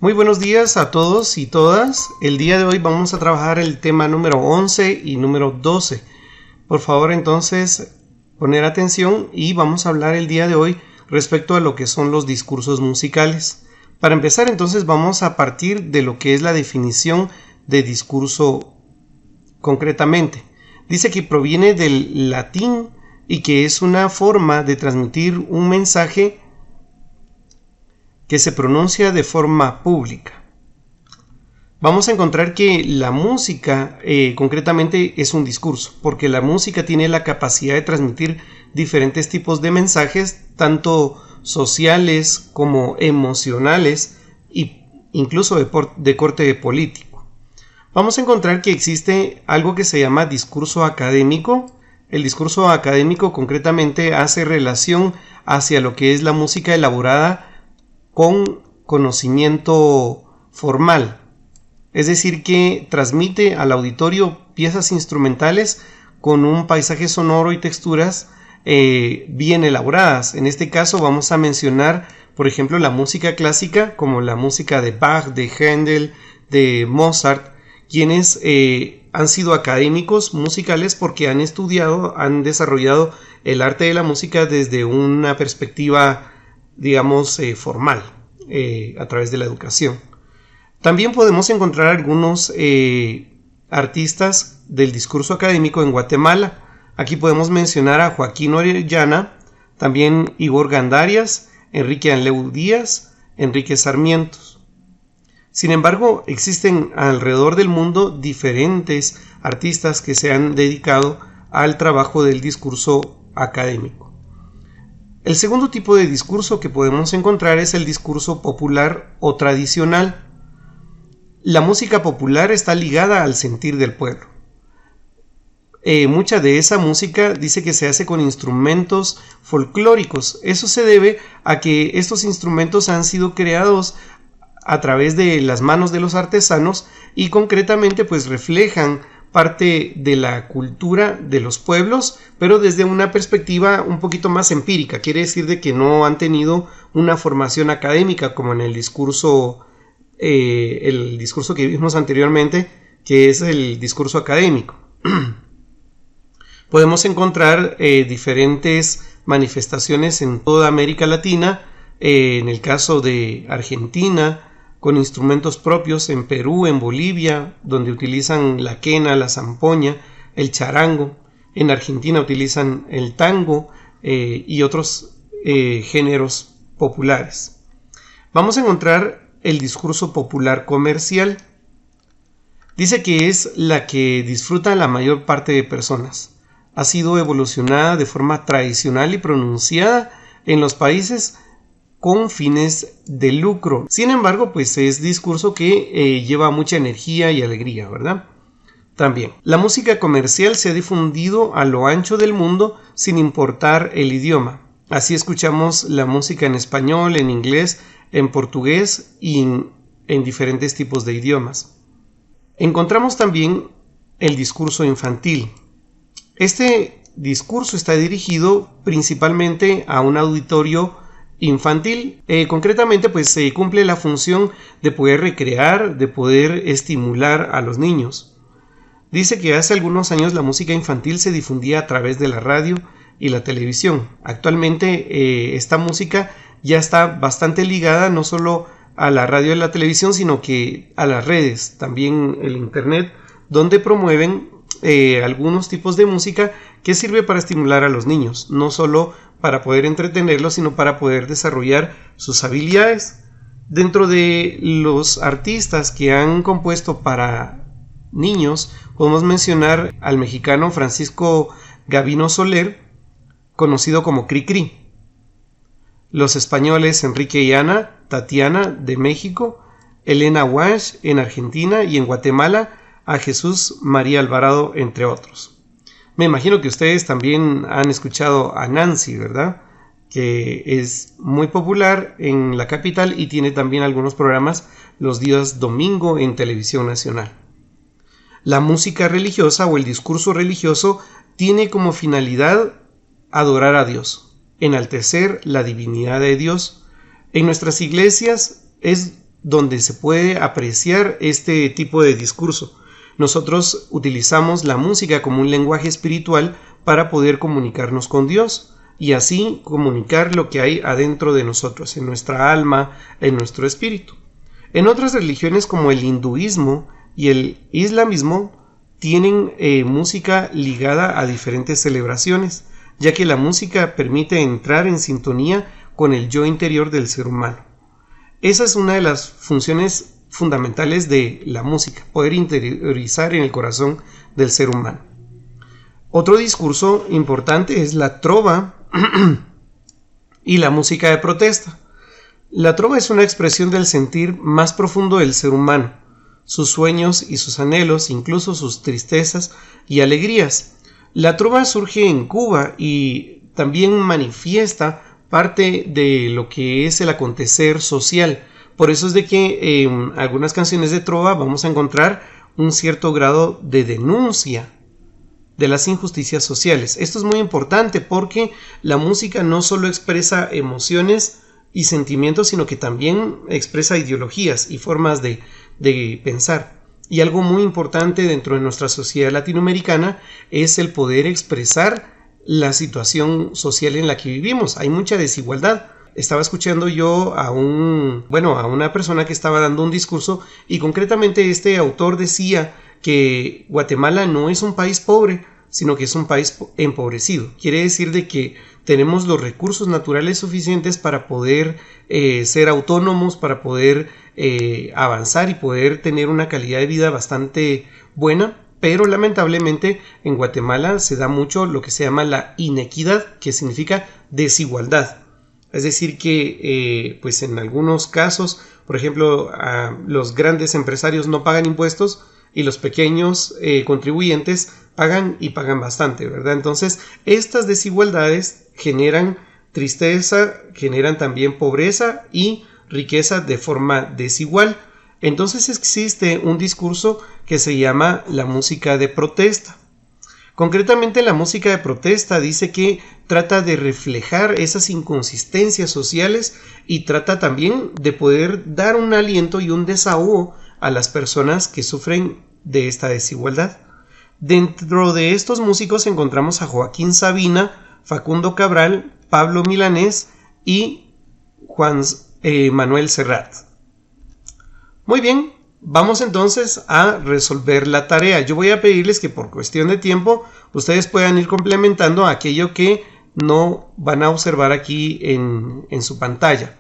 Muy buenos días a todos y todas. El día de hoy vamos a trabajar el tema número 11 y número 12. Por favor, entonces, poner atención y vamos a hablar el día de hoy respecto a lo que son los discursos musicales. Para empezar, entonces, vamos a partir de lo que es la definición de discurso concretamente. Dice que proviene del latín y que es una forma de transmitir un mensaje que se pronuncia de forma pública. Vamos a encontrar que la música concretamente es un discurso, porque la música tiene la capacidad de transmitir diferentes tipos de mensajes, tanto sociales como emocionales e incluso de corte político. Vamos a encontrar que existe algo que se llama discurso académico. El discurso académico concretamente hace relación hacia lo que es la música elaborada con conocimiento formal, es decir, que transmite al auditorio piezas instrumentales con un paisaje sonoro y texturas bien elaboradas. En este caso vamos a mencionar, por ejemplo, la música clásica, como la música de Bach, de Händel, de Mozart, quienes han sido académicos musicales porque han estudiado, han desarrollado el arte de la música desde una perspectiva, digamos, formal, a través de la educación. También podemos encontrar algunos artistas del discurso académico en Guatemala. Aquí podemos mencionar a Joaquín Orellana, también Igor Gandarias, Enrique Anleu Díaz, Enrique Sarmientos. Sin embargo, existen alrededor del mundo diferentes artistas que se han dedicado al trabajo del discurso académico. El segundo tipo de discurso que podemos encontrar es el discurso popular o tradicional. La música popular está ligada al sentir del pueblo. Mucha de esa música dice que se hace con instrumentos folclóricos. Eso se debe a que estos instrumentos han sido creados a través de las manos de los artesanos y concretamente pues reflejan parte de la cultura de los pueblos, pero desde una perspectiva un poquito más empírica. Quiere decir de que no han tenido una formación académica como en el discurso que vimos anteriormente, que es el discurso académico. Podemos encontrar diferentes manifestaciones en toda América Latina, en el caso de Argentina, con instrumentos propios, en Perú, en Bolivia, donde utilizan la quena, la zampoña, el charango. En Argentina utilizan el tango y otros géneros populares. Vamos a encontrar el discurso popular comercial. Dice que es la que disfruta la mayor parte de personas. Ha sido evolucionada de forma tradicional y pronunciada en los países con fines de lucro. Sin embargo, pues es discurso que lleva mucha energía y alegría, ¿verdad? También, la música comercial se ha difundido a lo ancho del mundo sin importar el idioma. Así escuchamos la música en español, en inglés, en portugués y en diferentes tipos de idiomas. Encontramos también el discurso infantil. Este discurso está dirigido principalmente a un auditorio infantil. Concretamente pues se cumple la función de poder recrear, de poder estimular a los niños. Dice que hace algunos años la música infantil se difundía a través de la radio y la televisión. Actualmente esta música ya está bastante ligada no solo a la radio y la televisión, sino que a las redes, también el internet, donde promueven algunos tipos de música que sirve para estimular a los niños, no solo para poder entretenerlos, sino para poder desarrollar sus habilidades. Dentro de los artistas que han compuesto para niños, podemos mencionar al mexicano Francisco Gavino Soler, conocido como Cricri. Los españoles Enrique y Ana, Tatiana de México, Elena Walsh en Argentina y en Guatemala a Jesús María Alvarado, entre otros. Me imagino que ustedes también han escuchado a Nancy, ¿verdad? Que es muy popular en la capital y tiene también algunos programas los días domingo en Televisión Nacional. La música religiosa o el discurso religioso tiene como finalidad adorar a Dios, enaltecer la divinidad de Dios. En nuestras iglesias es donde se puede apreciar este tipo de discurso. Nosotros utilizamos la música como un lenguaje espiritual para poder comunicarnos con Dios y así comunicar lo que hay adentro de nosotros, en nuestra alma, en nuestro espíritu. En otras religiones como el hinduismo y el islamismo tienen música ligada a diferentes celebraciones, ya que la música permite entrar en sintonía con el yo interior del ser humano. Esa es una de las funciones fundamentales de la música, poder interiorizar en el corazón del ser humano. Otro discurso importante es la trova y la música de protesta. La trova es una expresión del sentir más profundo del ser humano, sus sueños y sus anhelos, incluso sus tristezas y alegrías. La trova surge en Cuba y también manifiesta parte de lo que es el acontecer social. Por eso es de que en algunas canciones de trova vamos a encontrar un cierto grado de denuncia de las injusticias sociales. Esto es muy importante porque la música no solo expresa emociones y sentimientos, sino que también expresa ideologías y formas de pensar. Y algo muy importante dentro de nuestra sociedad latinoamericana es el poder expresar la situación social en la que vivimos. Hay mucha desigualdad. Estaba escuchando yo a una persona que estaba dando un discurso y concretamente este autor decía que Guatemala no es un país pobre, sino que es un país empobrecido. Quiere decir de que tenemos los recursos naturales suficientes para poder ser autónomos, para poder avanzar y poder tener una calidad de vida bastante buena, pero lamentablemente en Guatemala se da mucho lo que se llama la inequidad, que significa desigualdad. Es decir que pues en algunos casos, por ejemplo, los grandes empresarios no pagan impuestos y los pequeños contribuyentes pagan y pagan bastante, ¿verdad? Entonces, estas desigualdades generan tristeza, generan también pobreza y riqueza de forma desigual. Entonces existe un discurso que se llama la música de protesta. Concretamente, la música de protesta dice que trata de reflejar esas inconsistencias sociales y trata también de poder dar un aliento y un desahogo a las personas que sufren de esta desigualdad. Dentro de estos músicos encontramos a Joaquín Sabina, Facundo Cabral, Pablo Milanés y Juan Manuel Serrat. Muy bien, vamos entonces a resolver la tarea. Yo voy a pedirles que por cuestión de tiempo ustedes puedan ir complementando aquello que no van a observar aquí en su pantalla.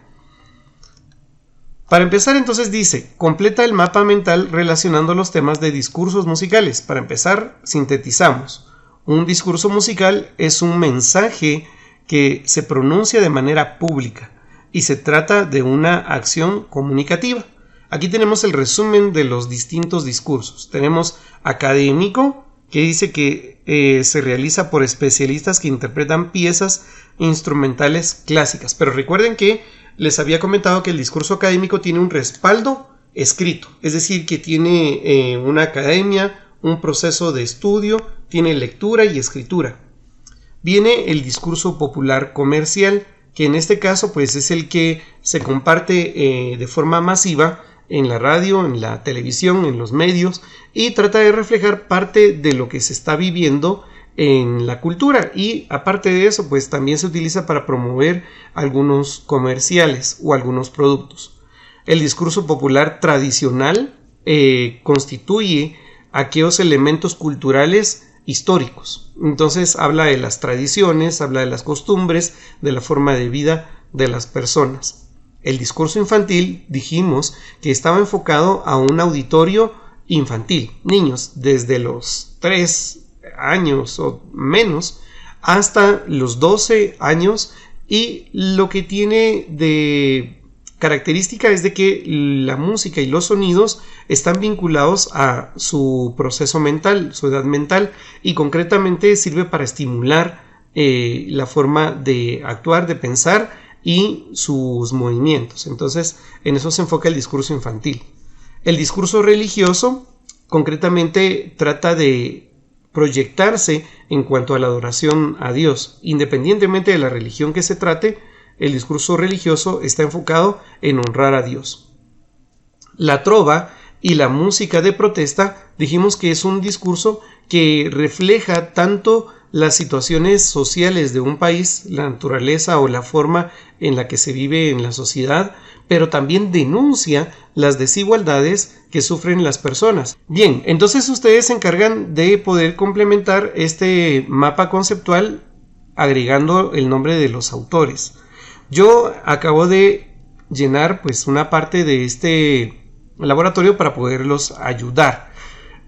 Para empezar, entonces dice, completa el mapa mental relacionando los temas de discursos musicales. Para empezar, sintetizamos. Un discurso musical es un mensaje que se pronuncia de manera pública y se trata de una acción comunicativa. Aquí tenemos el resumen de los distintos discursos. Tenemos académico, que dice que se realiza por especialistas que interpretan piezas instrumentales clásicas. Pero recuerden que les había comentado que el discurso académico tiene un respaldo escrito, es decir, que tiene una academia, un proceso de estudio, tiene lectura y escritura. Viene el discurso popular comercial, que en este caso pues es el que se comparte de forma masiva en la radio, en la televisión, en los medios, y trata de reflejar parte de lo que se está viviendo en la cultura, y aparte de eso pues también se utiliza para promover algunos comerciales o algunos productos. El discurso popular tradicional constituye aquellos elementos culturales históricos. Entonces habla de las tradiciones, habla de las costumbres, de la forma de vida de las personas. El discurso infantil dijimos que estaba enfocado a un auditorio infantil, niños desde los 3 años o menos hasta los 12 años, y lo que tiene de característica es de que la música y los sonidos están vinculados a su proceso mental, su edad mental, y concretamente sirve para estimular la forma de actuar, de pensar y sus movimientos. Entonces en eso se enfoca el discurso infantil. El discurso religioso concretamente trata de proyectarse en cuanto a la adoración a Dios. Independientemente de la religión que se trate, el discurso religioso está enfocado en honrar a Dios. La trova y la música de protesta, dijimos que es un discurso que refleja tanto las situaciones sociales de un país, la naturaleza o la forma en la que se vive en la sociedad, pero también denuncia las desigualdades que sufren las personas. Bien, entonces ustedes se encargan de poder complementar este mapa conceptual agregando el nombre de los autores. Yo acabo de llenar pues una parte de este laboratorio para poderlos ayudar.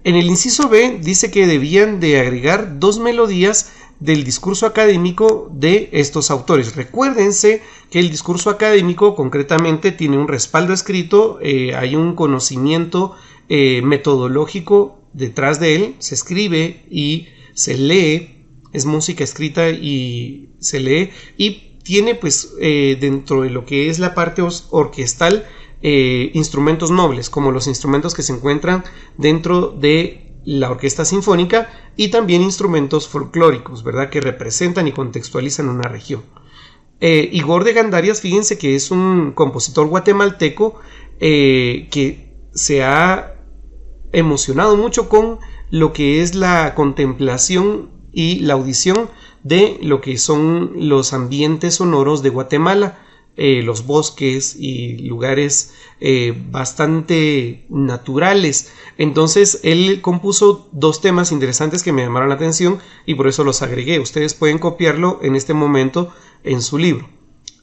En el inciso B dice que debían de agregar 2 melodías del discurso académico de estos autores. Recuérdense que el discurso académico concretamente tiene un respaldo escrito, hay un conocimiento metodológico detrás de él, se escribe y se lee, es música escrita y se lee, y tiene pues dentro de lo que es la parte orquestal instrumentos nobles, como los instrumentos que se encuentran dentro de la orquesta sinfónica, y también instrumentos folclóricos, ¿verdad?, que representan y contextualizan una región. Igor de Gandarias, fíjense que es un compositor guatemalteco que se ha emocionado mucho con lo que es la contemplación y la audición de lo que son los ambientes sonoros de Guatemala, los bosques y lugares bastante naturales. Entonces él compuso 2 temas interesantes que me llamaron la atención y por eso los agregué. Ustedes pueden copiarlo en este momento en su libro.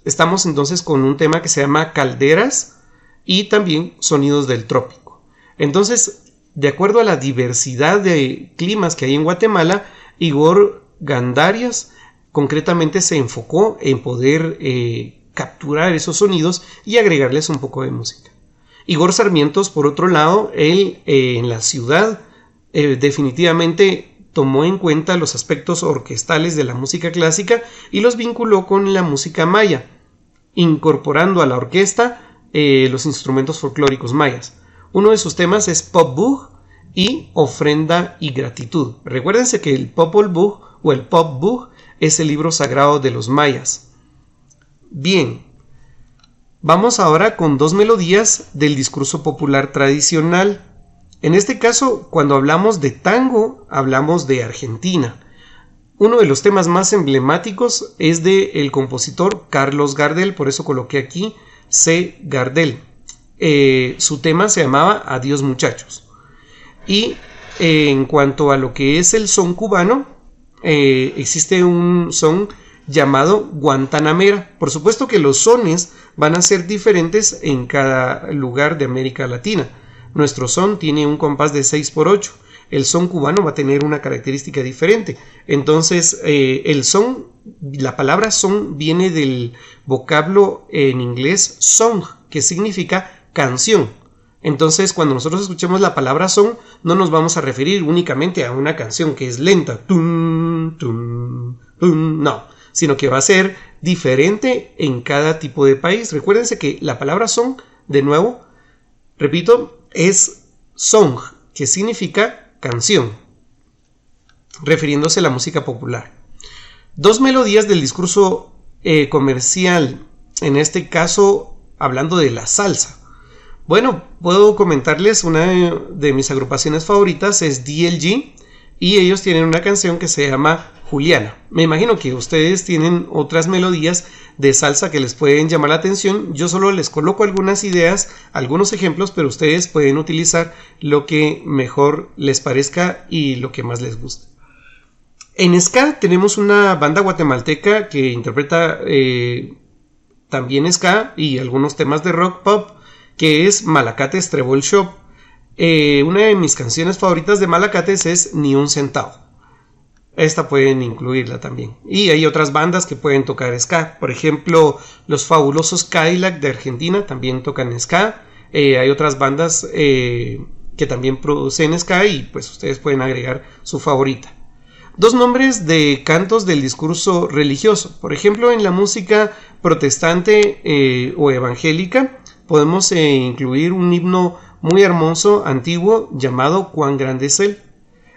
Estamos entonces con un tema que se llama Calderas y también Sonidos del Trópico. Entonces, de acuerdo a la diversidad de climas que hay en Guatemala, Igor Gandarias concretamente se enfocó en poder capturar esos sonidos y agregarles un poco de música. Igor Sarmientos, por otro lado, él en la ciudad definitivamente tomó en cuenta los aspectos orquestales de la música clásica y los vinculó con la música maya, incorporando a la orquesta los instrumentos folclóricos mayas. Uno de sus temas es Popol Vuh y Ofrenda y Gratitud. Recuérdense que el Popol Vuh o el Pop Vuh es el libro sagrado de los mayas. Bien, vamos ahora con 2 melodías del discurso popular tradicional. En este caso, cuando hablamos de tango, hablamos de Argentina. Uno de los temas más emblemáticos es del compositor Carlos Gardel, por eso coloqué aquí C. Gardel. Su tema se llamaba Adiós muchachos. Y en cuanto a lo que es el son cubano, existe un son llamado guantanamera. Por supuesto que los sones van a ser diferentes en cada lugar de América Latina. Nuestro son tiene un compás de 6/8. El son cubano va a tener una característica diferente. Entonces, el son, la palabra son viene del vocablo en inglés song, que significa canción. Entonces, cuando nosotros escuchemos la palabra son, no nos vamos a referir únicamente a una canción que es lenta, tum, tum, tum, no, sino que va a ser diferente en cada tipo de país. Recuérdense que la palabra son, de nuevo, repito, es song, que significa canción, refiriéndose a la música popular. 2 melodías del discurso comercial, en este caso hablando de la salsa. Bueno, puedo comentarles una de mis agrupaciones favoritas, es DLG, y ellos tienen una canción que se llama Juliana. Me imagino que ustedes tienen otras melodías de salsa que les pueden llamar la atención. Yo solo les coloco algunas ideas, algunos ejemplos, pero ustedes pueden utilizar lo que mejor les parezca y lo que más les guste. En ska tenemos una banda guatemalteca que interpreta también ska y algunos temas de rock pop, que es Malacates Treble Shop. Una de mis canciones favoritas de Malacates es Ni un centavo. Esta pueden incluirla también. Y hay otras bandas que pueden tocar ska. Por ejemplo, los fabulosos Cadillac de Argentina también tocan ska. Hay otras bandas que también producen ska y pues ustedes pueden agregar su favorita. 2 nombres de cantos del discurso religioso. Por ejemplo, en la música protestante o evangélica podemos incluir un himno muy hermoso, antiguo, llamado Cuán grande es Él.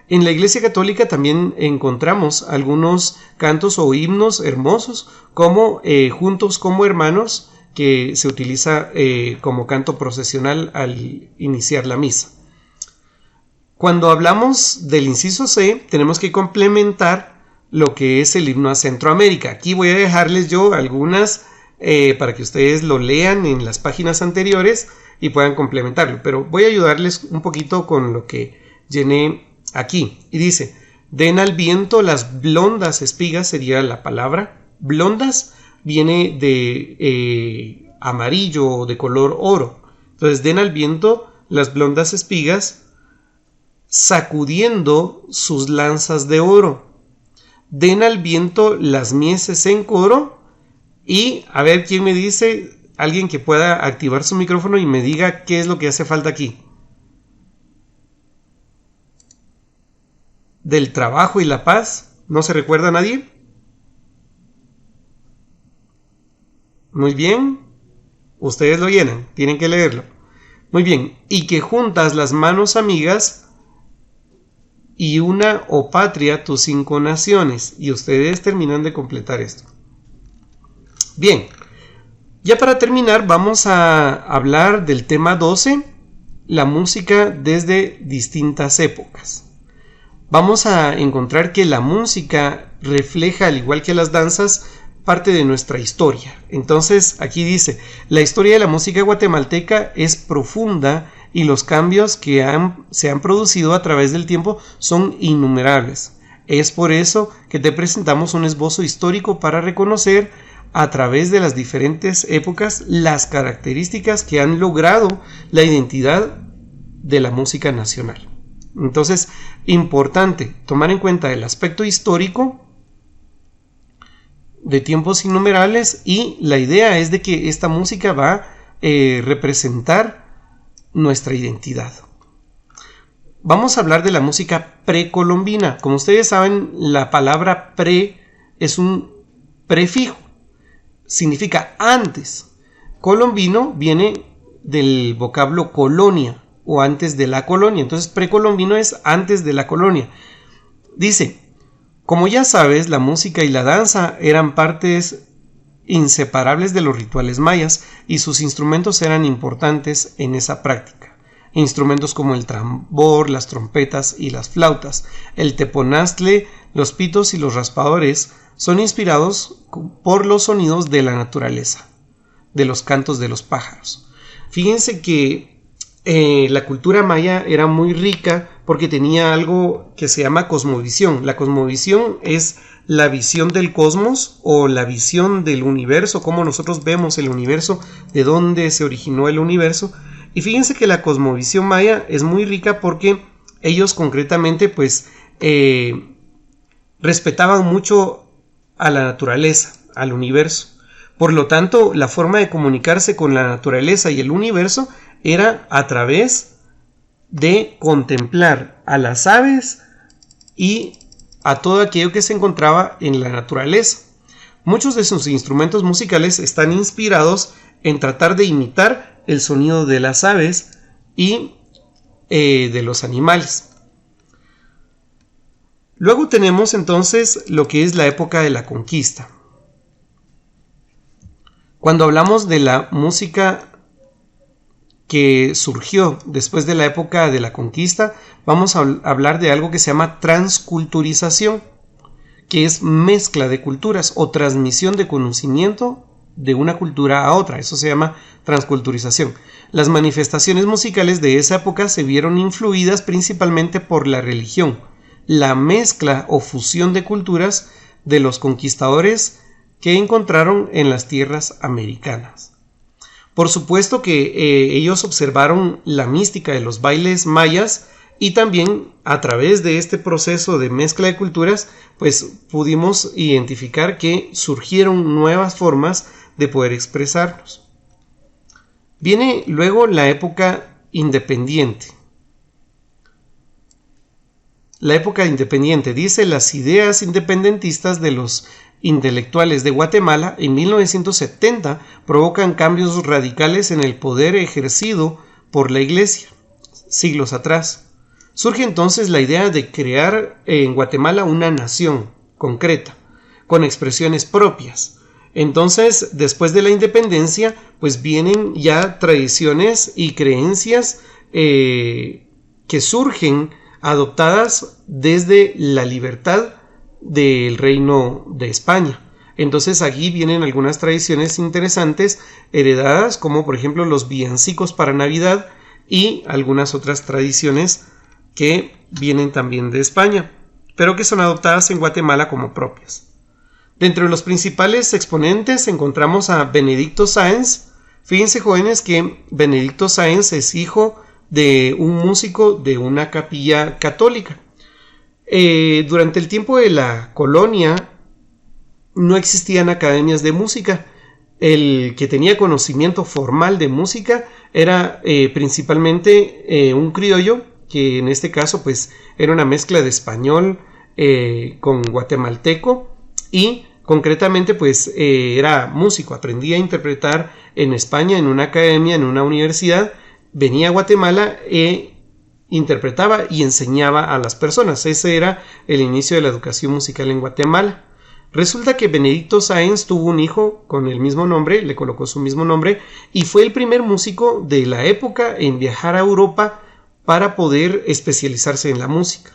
En la Iglesia Católica también encontramos algunos cantos o himnos hermosos, como Juntos como Hermanos, que se utiliza como canto procesional al iniciar la misa. Cuando hablamos del inciso C, tenemos que complementar lo que es el himno a Centroamérica. Aquí voy a dejarles yo algunas para que ustedes lo lean en las páginas anteriores y puedan complementarlo, pero voy a ayudarles un poquito con lo que llené aquí. Y dice: den al viento las blondas espigas, sería la palabra. Blondas viene de amarillo o de color oro. Entonces, den al viento las blondas espigas, sacudiendo sus lanzas de oro. Den al viento las mieses en coro. Y a ver quién me dice, alguien que pueda activar su micrófono y me diga qué es lo que hace falta aquí. Del trabajo y la paz. ¿No se recuerda a nadie? Muy bien. Ustedes lo llenan, tienen que leerlo. Muy bien. Y que juntas las manos amigas y una, oh patria, tus 5 naciones. Y ustedes terminan de completar esto. Bien. Ya para terminar vamos a hablar del tema 12, la música desde distintas épocas. Vamos a encontrar que la música refleja, al igual que las danzas, parte de nuestra historia. Entonces aquí dice: la historia de la música guatemalteca es profunda y los cambios que se han producido a través del tiempo son innumerables. Es por eso que te presentamos un esbozo histórico para reconocer a través de las diferentes épocas las características que han logrado la identidad de la música nacional. Entonces, importante tomar en cuenta el aspecto histórico de tiempos innumerables, y la idea es de que esta música va a representar nuestra identidad. Vamos a hablar de la música precolombina. Como ustedes saben, la palabra pre es un prefijo, significa antes. Colombino viene del vocablo colonia o antes de la colonia. Entonces precolombino es antes de la colonia. Dice: como ya sabes, la música y la danza eran partes inseparables de los rituales mayas y sus instrumentos eran importantes en esa práctica. Instrumentos como el tambor, las trompetas y las flautas, el teponaztle, los pitos y los raspadores son inspirados por los sonidos de la naturaleza, de los cantos de los pájaros. Fíjense que la cultura maya era muy rica porque tenía algo que se llama cosmovisión. La cosmovisión es la visión del cosmos o la visión del universo, cómo nosotros vemos el universo, de dónde se originó el universo. Y fíjense que la cosmovisión maya es muy rica porque ellos concretamente pues respetaban mucho a la naturaleza, al universo. Por lo tanto, la forma de comunicarse con la naturaleza y el universo era a través de contemplar a las aves y a todo aquello que se encontraba en la naturaleza. Muchos de sus instrumentos musicales están inspirados en tratar de imitar el sonido de las aves y de los animales. Luego tenemos entonces lo que es la época de la conquista. Cuando hablamos de la música que surgió después de la época de la conquista, vamos a hablar de algo que se llama transculturización, que es mezcla de culturas o transmisión de conocimiento de una cultura a otra. Eso se llama transculturización. Las manifestaciones musicales de esa época se vieron influidas principalmente por la religión, la mezcla o fusión de culturas de los conquistadores que encontraron en las tierras americanas. Por supuesto que ellos observaron la mística de los bailes mayas y también a través de este proceso de mezcla de culturas pues pudimos identificar que surgieron nuevas formas de poder expresarnos. Viene luego la época independiente. La época independiente, dice: las ideas independentistas de los intelectuales de Guatemala en 1970 provocan cambios radicales en el poder ejercido por la Iglesia siglos atrás. Surge entonces la idea de crear en Guatemala una nación concreta, con expresiones propias. Entonces, después de la independencia, pues vienen ya tradiciones y creencias que surgen adoptadas desde la libertad del Reino de España. Entonces aquí vienen algunas tradiciones interesantes heredadas, como por ejemplo los villancicos para Navidad y algunas otras tradiciones que vienen también de España, pero que son adoptadas en Guatemala como propias. Dentro de los principales exponentes encontramos a Benedicto Sáenz. Fíjense, jóvenes, que Benedicto Sáenz es hijo de un músico de una capilla católica. Durante el tiempo de la colonia no existían academias de música. El que tenía conocimiento formal de música era principalmente un criollo, que en este caso pues era una mezcla de español con guatemalteco, y concretamente pues era músico, aprendía a interpretar en España, en una academia, en una universidad, venía a Guatemala e interpretaba y enseñaba a las personas. Ese era el inicio de la educación musical en Guatemala. Resulta que Benedicto Sáenz tuvo un hijo con el mismo nombre, le colocó su mismo nombre, y fue el primer músico de la época en viajar a Europa para poder especializarse en la música.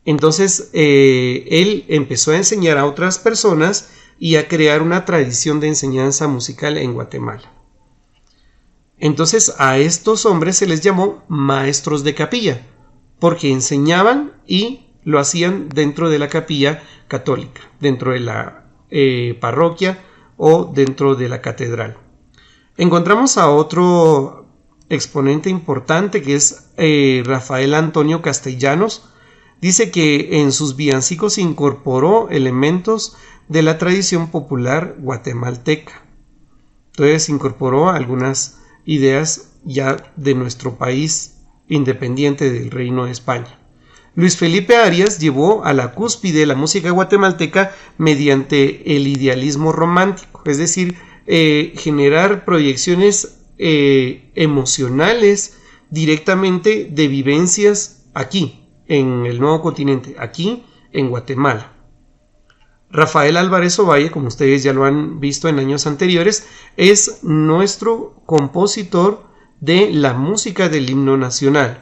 Entonces él empezó a enseñar a otras personas y a crear una tradición de enseñanza musical en Guatemala. Entonces a estos hombres se les llamó maestros de capilla, porque enseñaban y lo hacían dentro de la capilla católica, dentro de la parroquia o dentro de la catedral. Encontramos a otro exponente importante que es Rafael Antonio Castellanos. Dice que en sus villancicos incorporó elementos de la tradición popular guatemalteca. Entonces incorporó algunas ideas ya de nuestro país independiente del Reino de España. Luis Felipe Arias llevó a la cúspide la música guatemalteca mediante el idealismo romántico, es decir, generar proyecciones emocionales directamente de vivencias aquí, en el nuevo continente, aquí en Guatemala. Rafael Álvarez Ovalle, como ustedes ya lo han visto en años anteriores, es nuestro compositor de la música del himno nacional.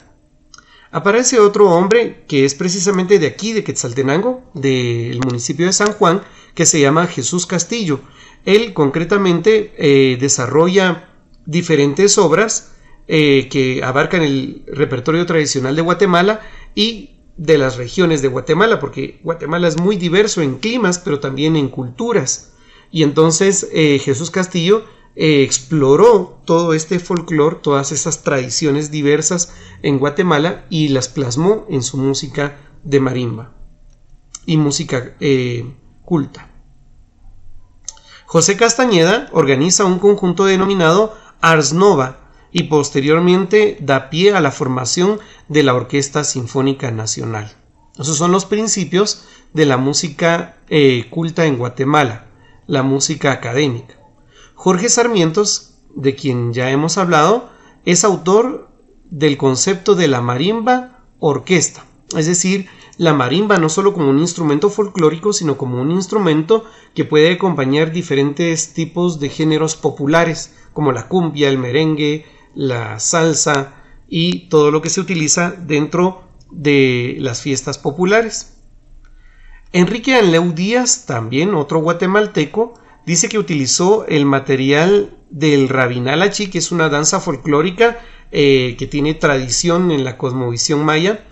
Aparece otro hombre que es precisamente de aquí, de Quetzaltenango, del municipio de San Juan, que se llama Jesús Castillo. Él concretamente desarrolla diferentes obras que abarcan el repertorio tradicional de Guatemala y de las regiones de Guatemala, porque Guatemala es muy diverso en climas, pero también en culturas. Y entonces Jesús Castillo exploró todo este folclore, todas esas tradiciones diversas en Guatemala y las plasmó en su música de marimba y música culta. José Castañeda organiza un conjunto denominado Ars Nova y posteriormente da pie a la formación de la Orquesta Sinfónica Nacional. Esos son los principios de la música culta en Guatemala, la música académica. Jorge Sarmientos, de quien ya hemos hablado, es autor del concepto de la marimba orquesta, es decir, la marimba no solo como un instrumento folclórico, sino como un instrumento que puede acompañar diferentes tipos de géneros populares, como la cumbia, el merengue, la salsa y todo lo que se utiliza dentro de las fiestas populares. Enrique Anleu Díaz, también otro guatemalteco, dice que utilizó el material del rabinalachi, que es una danza folclórica que tiene tradición en la cosmovisión maya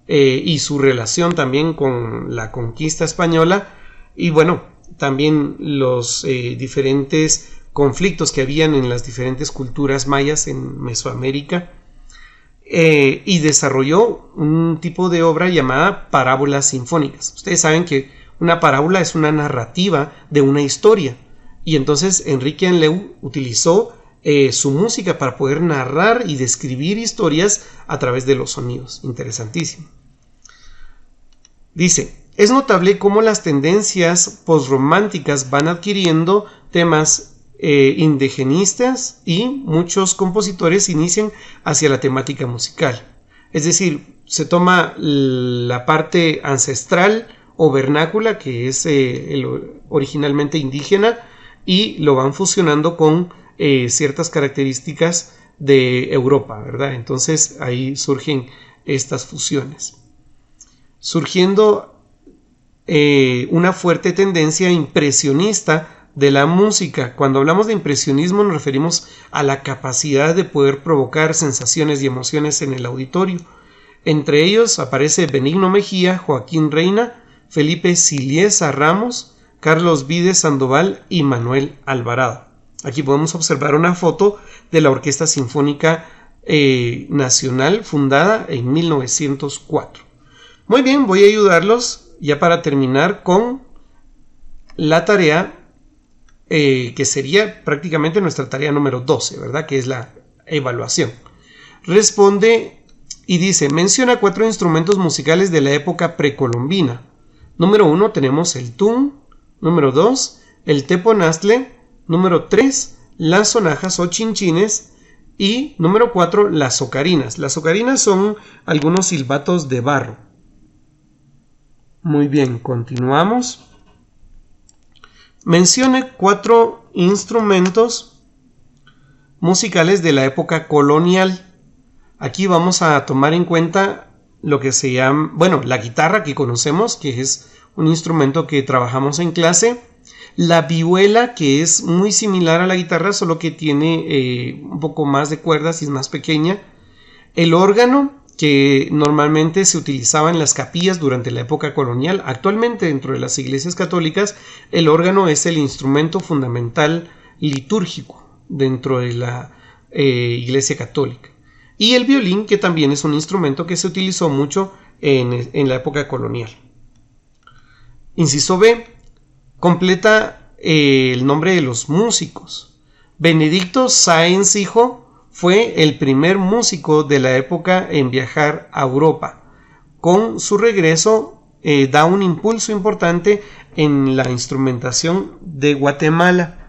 y su relación también con la conquista española y bueno, también los diferentes conflictos que habían en las diferentes culturas mayas en Mesoamérica y desarrolló un tipo de obra llamada parábolas sinfónicas. Ustedes saben que una parábola es una narrativa de una historia y entonces Enrique Anleu utilizó su música para poder narrar y describir historias a través de los sonidos. Interesantísimo. Dice, es notable cómo las tendencias posrománticas van adquiriendo temas indigenistas y muchos compositores inician hacia la temática musical. Es decir, se toma la parte ancestral o vernácula, que es originalmente indígena, y lo van fusionando con ciertas características de Europa, ¿verdad? Entonces ahí surgen estas fusiones. Surgiendo una fuerte tendencia impresionista de la música. Cuando hablamos de impresionismo nos referimos a la capacidad de poder provocar sensaciones y emociones en el auditorio. Entre ellos aparece Benigno Mejía, Joaquín Reina, Felipe Siliesa Ramos, Carlos Vides Sandoval y Manuel Alvarado. Aquí podemos observar una foto de la Orquesta Sinfónica Nacional, fundada en 1904. Muy bien, voy a ayudarlos ya para terminar con la tarea que sería prácticamente nuestra tarea número 12, ¿verdad? Que es la evaluación. Responde y dice, menciona 4 instrumentos musicales de la época precolombina. Número 1 tenemos el tun, número 2 el teponaztle, número 3 las sonajas o chinchines y número 4 las ocarinas. Las ocarinas son algunos silbatos de barro. Muy bien, continuamos. Mencione 4 instrumentos musicales de la época colonial. Aquí vamos a tomar en cuenta lo que se llama, bueno, la guitarra que conocemos, que es un instrumento que trabajamos en clase. La vihuela, que es muy similar a la guitarra, solo que tiene un poco más de cuerdas y es más pequeña. El órgano, que normalmente se utilizaba en las capillas durante la época colonial. Actualmente dentro de las iglesias católicas el órgano es el instrumento fundamental litúrgico dentro de la iglesia católica. Y el violín, que también es un instrumento que se utilizó mucho en la época colonial. Inciso B, completa el nombre de los músicos. Benedicto Sáenz Hijo fue el primer músico de la época en viajar a Europa. Con su regreso da un impulso importante en la instrumentación de Guatemala.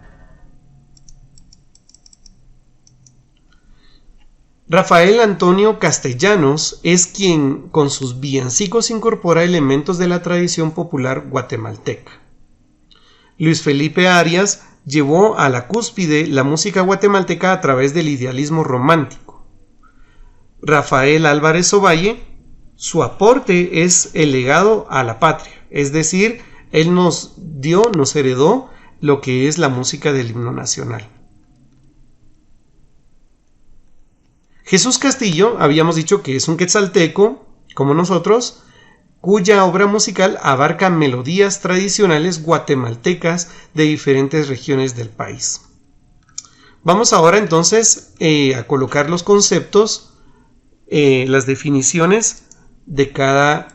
Rafael Antonio Castellanos es quien con sus villancicos incorpora elementos de la tradición popular guatemalteca. Luis Felipe Arias llevó a la cúspide la música guatemalteca a través del idealismo romántico. Rafael Álvarez Ovalle, su aporte es el legado a la patria, es decir, él nos heredó lo que es la música del himno nacional. Jesús Castillo, habíamos dicho que es un quetzalteco, como nosotros, cuya obra musical abarca melodías tradicionales guatemaltecas de diferentes regiones del país. Vamos ahora entonces a colocar los conceptos, las definiciones de cada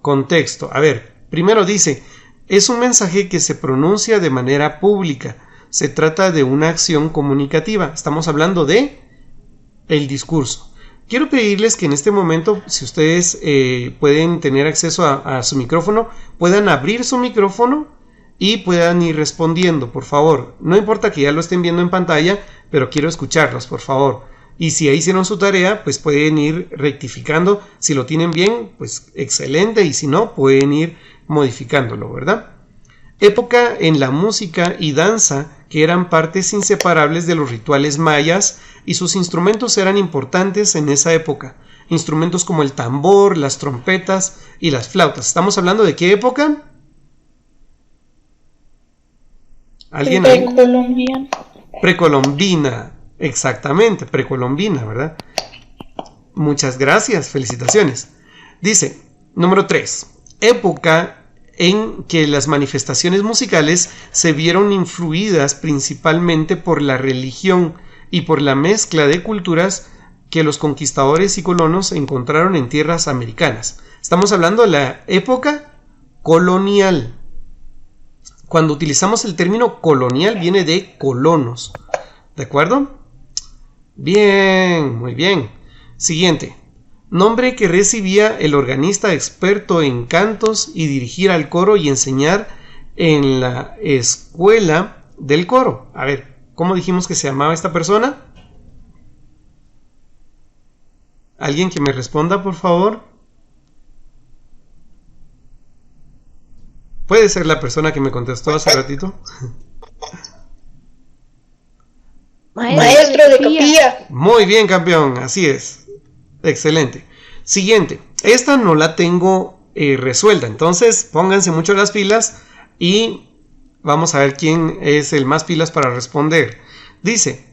contexto. A ver, primero dice, es un mensaje que se pronuncia de manera pública. Se trata de una acción comunicativa. Estamos hablando de el discurso. Quiero pedirles que en este momento, si ustedes pueden tener acceso a su micrófono, puedan abrir su micrófono y puedan ir respondiendo, por favor. No importa que ya lo estén viendo en pantalla, pero quiero escucharlos, por favor. Y si ya hicieron su tarea, pues pueden ir rectificando. Si lo tienen bien, pues excelente, y si no, pueden ir modificándolo, ¿verdad? Época en la música y danza que eran partes inseparables de los rituales mayas, y sus instrumentos eran importantes en esa época. Instrumentos como el tambor, las trompetas y las flautas. ¿Estamos hablando de qué época? ¿Alguien ahí? Precolombina. Precolombina, exactamente, precolombina, ¿verdad? Muchas gracias, felicitaciones. Dice, número 3, época en que las manifestaciones musicales se vieron influidas principalmente por la religión y por la mezcla de culturas que los conquistadores y colonos encontraron en tierras americanas. Estamos hablando de la época colonial. Cuando utilizamos el término colonial viene de colonos. ¿De acuerdo? Bien, muy bien. Siguiente. Nombre que recibía el organista experto en cantos y dirigir al coro y enseñar en la escuela del coro. A ver, ¿cómo dijimos que se llamaba esta persona? ¿Alguien que me responda, por favor? ¿Puede ser la persona que me contestó hace ratito? Maestro de capilla. Muy bien, campeón, así es. Excelente. Siguiente. Esta no la tengo resuelta, entonces pónganse mucho las pilas y vamos a ver quién es el más pilas para responder. Dice,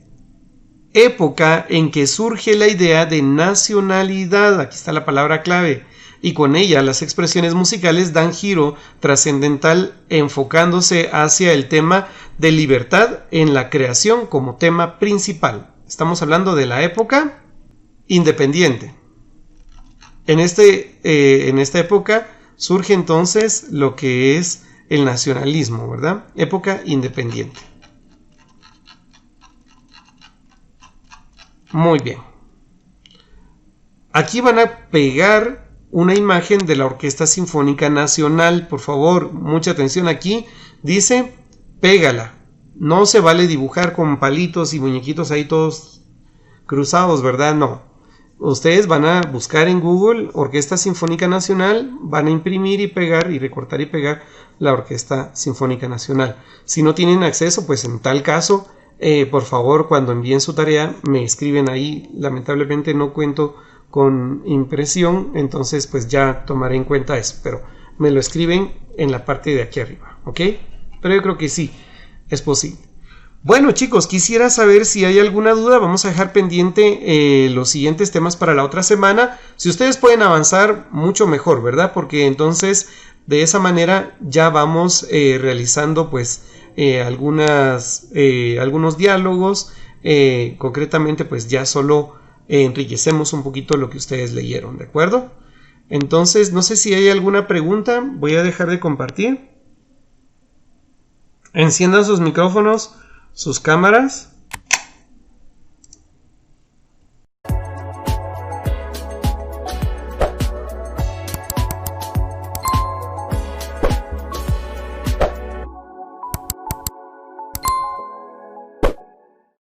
época en que surge la idea de nacionalidad, aquí está la palabra clave, y con ella las expresiones musicales dan giro trascendental enfocándose hacia el tema de libertad en la creación como tema principal. Estamos hablando de la época independiente. En esta época surge entonces lo que es el nacionalismo, ¿verdad? Época independiente. Muy bien. Aquí van a pegar una imagen de la Orquesta Sinfónica Nacional. Por favor, mucha atención aquí. Dice, pégala. No se vale dibujar con palitos y muñequitos ahí todos cruzados, ¿verdad? No. Ustedes van a buscar en Google Orquesta Sinfónica Nacional, van a imprimir y pegar y recortar y pegar la Orquesta Sinfónica Nacional. Si no tienen acceso, pues en tal caso, por favor, cuando envíen su tarea, me escriben ahí. Lamentablemente no cuento con impresión, entonces pues ya tomaré en cuenta eso, pero me lo escriben en la parte de aquí arriba, ¿ok? Pero yo creo que sí, es posible. Bueno, chicos, quisiera saber si hay alguna duda. Vamos a dejar pendiente los siguientes temas para la otra semana. Si ustedes pueden avanzar, mucho mejor, ¿verdad? Porque entonces de esa manera ya vamos realizando pues algunos diálogos. Concretamente pues ya solo enriquecemos un poquito lo que ustedes leyeron, ¿de acuerdo? Entonces no sé si hay alguna pregunta. Voy a dejar de compartir. Enciendan sus micrófonos, sus cámaras.